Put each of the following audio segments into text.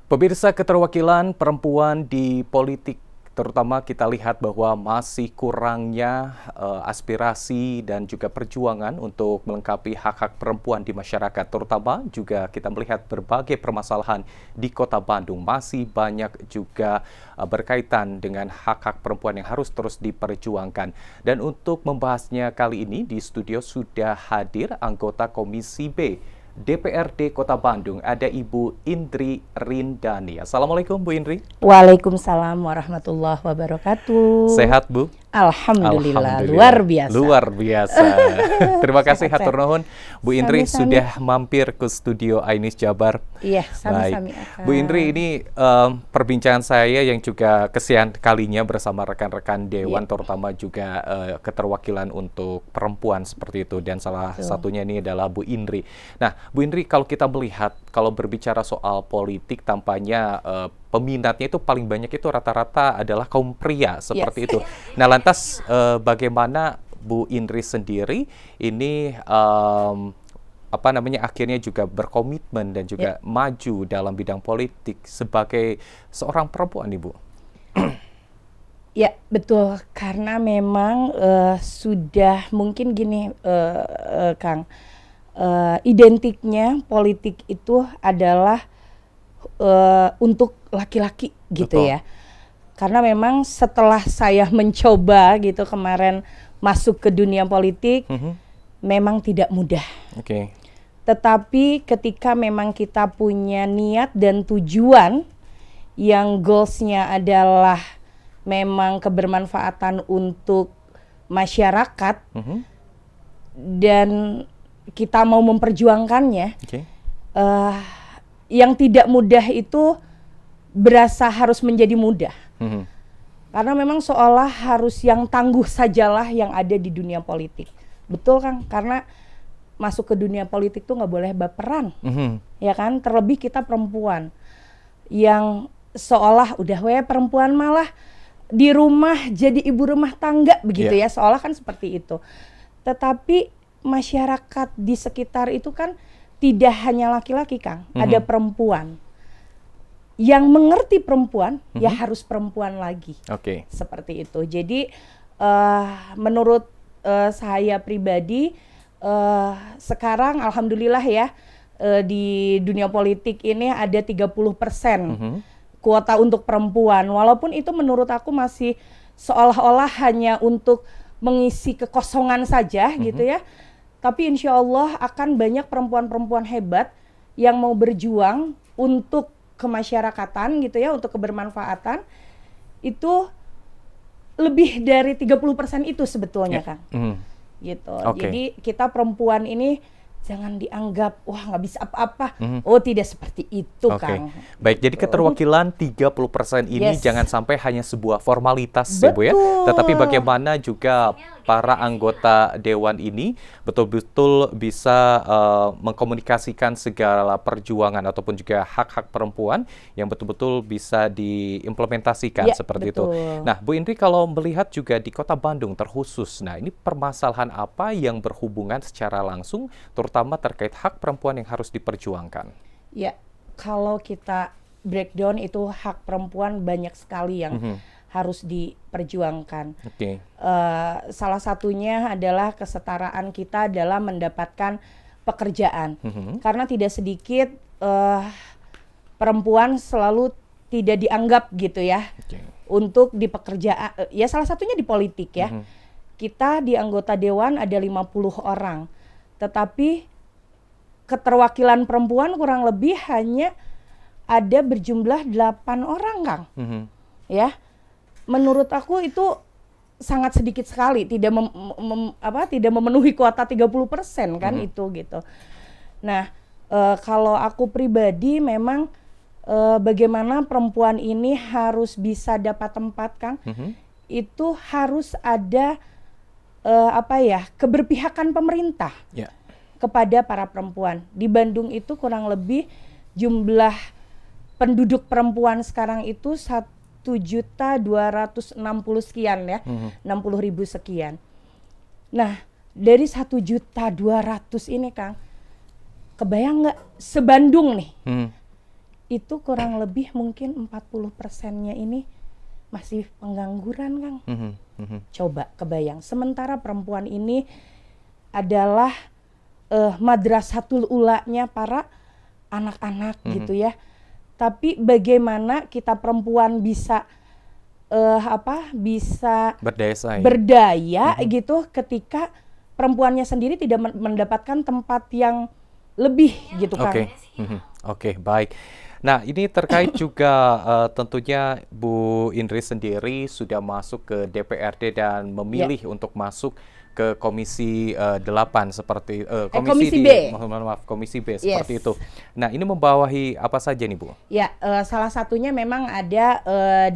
Pemirsa, keterwakilan perempuan di politik, terutama kita lihat bahwa masih kurangnya aspirasi dan juga perjuangan untuk melengkapi hak-hak perempuan di masyarakat. Terutama juga kita melihat berbagai permasalahan di Kota Bandung masih banyak juga berkaitan dengan hak-hak perempuan yang harus terus diperjuangkan. Dan untuk membahasnya kali ini di studio sudah hadir anggota Komisi B DPRD Kota Bandung, ada Ibu Indri Rindani. Assalamualaikum Bu Indri. Waalaikumsalam warahmatullahi wabarakatuh. Sehat Bu? Alhamdulillah, luar biasa. Luar biasa. Terima kasih hatur nuhun Bu Indri sudah mampir ke studio Ainis Jabar. Iya, sami-sami. Bu Indri, ini perbincangan saya yang juga kesekian kalinya bersama rekan-rekan Dewan, terutama juga keterwakilan untuk perempuan seperti itu, dan salah satunya ini adalah Bu Indri. Nah, Bu Indri, kalau kita melihat, kalau berbicara soal politik, tampaknya peminatnya itu paling banyak itu rata-rata adalah kaum pria seperti itu. Nah, lantas bagaimana Bu Indri sendiri ini akhirnya juga berkomitmen dan juga maju dalam bidang politik sebagai seorang perempuan, Ibu? Ya, betul. Karena memang sudah mungkin gini, Kang, identiknya politik itu adalah untuk laki-laki gitu. Betul. Ya. Karena memang setelah saya mencoba gitu kemarin masuk ke dunia politik, memang tidak mudah. Tetapi ketika memang kita punya niat dan tujuan yang goalsnya adalah memang kebermanfaatan untuk masyarakat, dan kita mau memperjuangkannya, yang tidak mudah itu berasa harus menjadi mudah. Karena memang seolah harus yang tangguh sajalah yang ada di dunia politik. Betul, Kang, karena masuk ke dunia politik tuh nggak boleh baperan, ya kan? Terlebih kita perempuan yang seolah udah perempuan malah di rumah jadi ibu rumah tangga begitu ya, seolah kan seperti itu. Tetapi masyarakat di sekitar itu kan tidak hanya laki-laki, Kang, ada perempuan. Yang mengerti perempuan, ya harus perempuan lagi. Seperti itu. Jadi menurut saya pribadi, sekarang alhamdulillah ya, di dunia politik ini ada 30% kuota untuk perempuan. Walaupun itu menurut aku masih seolah-olah hanya untuk mengisi kekosongan saja gitu ya. Tapi insya Allah akan banyak perempuan-perempuan hebat yang mau berjuang untuk kemasyarakatan gitu ya, untuk kebermanfaatan. Itu lebih dari 30% itu sebetulnya, Kang. Gitu. Jadi kita perempuan ini jangan dianggap wah nggak bisa apa-apa. Oh, tidak seperti itu, Kang. Baik, jadi keterwakilan 30% ini jangan sampai hanya sebuah formalitas ya Bu ya. Tetapi bagaimana juga para anggota Dewan ini betul-betul bisa mengkomunikasikan segala perjuangan ataupun juga hak-hak perempuan yang betul-betul bisa diimplementasikan seperti itu. Nah, Bu Indri, kalau melihat juga di Kota Bandung terkhusus, nah ini permasalahan apa yang berhubungan secara langsung terutama terkait hak perempuan yang harus diperjuangkan? Ya, kalau kita breakdown itu hak perempuan banyak sekali yang harus diperjuangkan. Salah satunya adalah kesetaraan kita dalam mendapatkan pekerjaan. Karena tidak sedikit perempuan selalu tidak dianggap gitu ya untuk di pekerjaan. Ya salah satunya di politik ya. Kita di anggota Dewan ada 50 orang. Tetapi keterwakilan perempuan kurang lebih hanya ada berjumlah 8 orang, Kang. Ya. Menurut aku itu sangat sedikit sekali, tidak tidak memenuhi kuota 30% kan itu gitu. Nah, kalau aku pribadi memang bagaimana perempuan ini harus bisa dapat tempat, Kang. Itu harus ada keberpihakan pemerintah kepada para perempuan. Di Bandung itu kurang lebih jumlah penduduk perempuan sekarang itu 1.260.000 sekian ya, 60.000 sekian. Nah, dari 1.200.000 ini, Kang, kebayang nggak sebandung nih itu kurang lebih mungkin 40%-nya ini masih pengangguran, Kang. Coba kebayang. Sementara perempuan ini adalah madrasatul ulanya para anak-anak gitu ya. Tapi bagaimana kita perempuan bisa bisa berdaya gitu ketika perempuannya sendiri tidak mendapatkan tempat yang lebih gitu kan. Oke, baik. Nah, ini terkait juga tentunya Bu Indri sendiri sudah masuk ke DPRD dan memilih untuk masuk ke Komisi 8 seperti Komisi B. Komisi B seperti itu. Nah, ini membawahi apa saja nih, Bu? Ya, salah satunya memang ada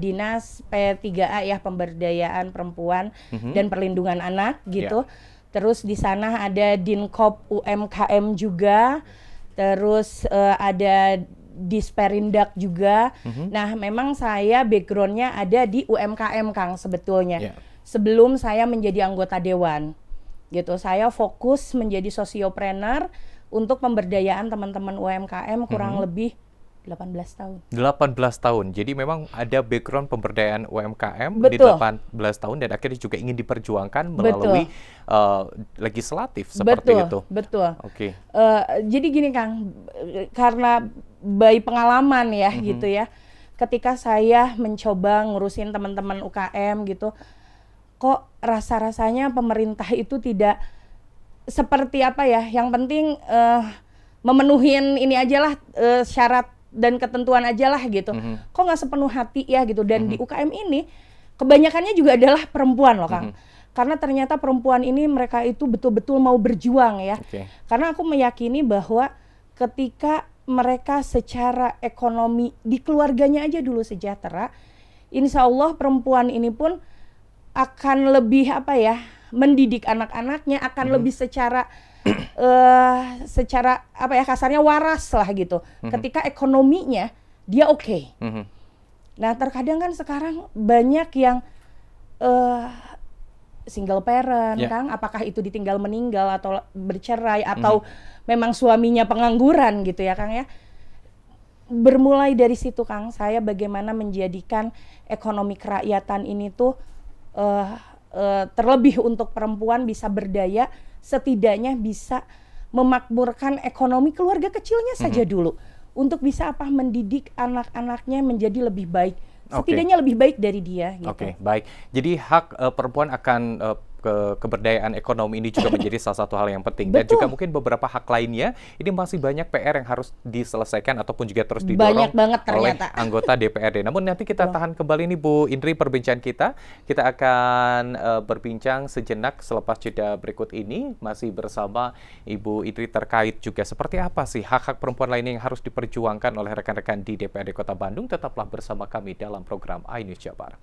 Dinas P3A ya, Pemberdayaan Perempuan dan Perlindungan Anak gitu. Terus di sana ada Dinkop UMKM juga. Terus ada Disperindak juga. Nah, memang saya backgroundnya ada di UMKM, Kang, sebetulnya. Sebelum saya menjadi anggota dewan, gitu. Saya fokus menjadi sosiopreneur untuk pemberdayaan teman-teman UMKM kurang lebih 18 tahun. 18 tahun. Jadi memang ada background pemberdayaan UMKM di 18 tahun dan akhirnya juga ingin diperjuangkan melalui legislatif seperti itu. Betul. Oke. Jadi gini, Kang, karena by pengalaman ya gitu ya. Ketika saya mencoba ngurusin teman-teman UKM gitu, kok rasa-rasanya pemerintah itu tidak seperti apa ya, yang penting memenuhin ini aja lah, syarat dan ketentuan aja lah gitu. Kok nggak sepenuh hati ya gitu. Dan di UKM ini kebanyakannya juga adalah perempuan loh, Kang. Karena ternyata perempuan ini mereka itu betul-betul mau berjuang ya. Karena aku meyakini bahwa ketika mereka secara ekonomi di keluarganya aja dulu sejahtera, insya Allah perempuan ini pun akan lebih apa ya, mendidik anak-anaknya, akan lebih secara apa ya, kasarnya waras lah gitu. Ketika ekonominya dia oke. Nah, terkadang kan sekarang banyak yang single parent, Kang, apakah itu ditinggal meninggal atau bercerai atau memang suaminya pengangguran gitu ya, Kang ya. Bermulai dari situ, Kang, saya bagaimana menjadikan ekonomi kerakyatan ini tuh terlebih untuk perempuan bisa berdaya, setidaknya bisa memakmurkan ekonomi keluarga kecilnya saja dulu, untuk bisa mendidik anak-anaknya menjadi lebih baik, setidaknya lebih baik dari dia gitu. Baik. Jadi hak perempuan akan keberdayaan ekonomi ini juga menjadi salah satu hal yang penting. Dan juga mungkin beberapa hak lainnya ini masih banyak PR yang harus diselesaikan ataupun juga terus didorong oleh anggota DPRD. Namun nanti kita tahan kembali nih Bu Indri perbincangan kita. Kita akan berbincang sejenak selepas jeda berikut ini masih bersama Ibu Indri terkait juga seperti apa sih hak-hak perempuan lainnya yang harus diperjuangkan oleh rekan-rekan di DPRD Kota Bandung. Tetaplah bersama kami dalam program iNews Jabar.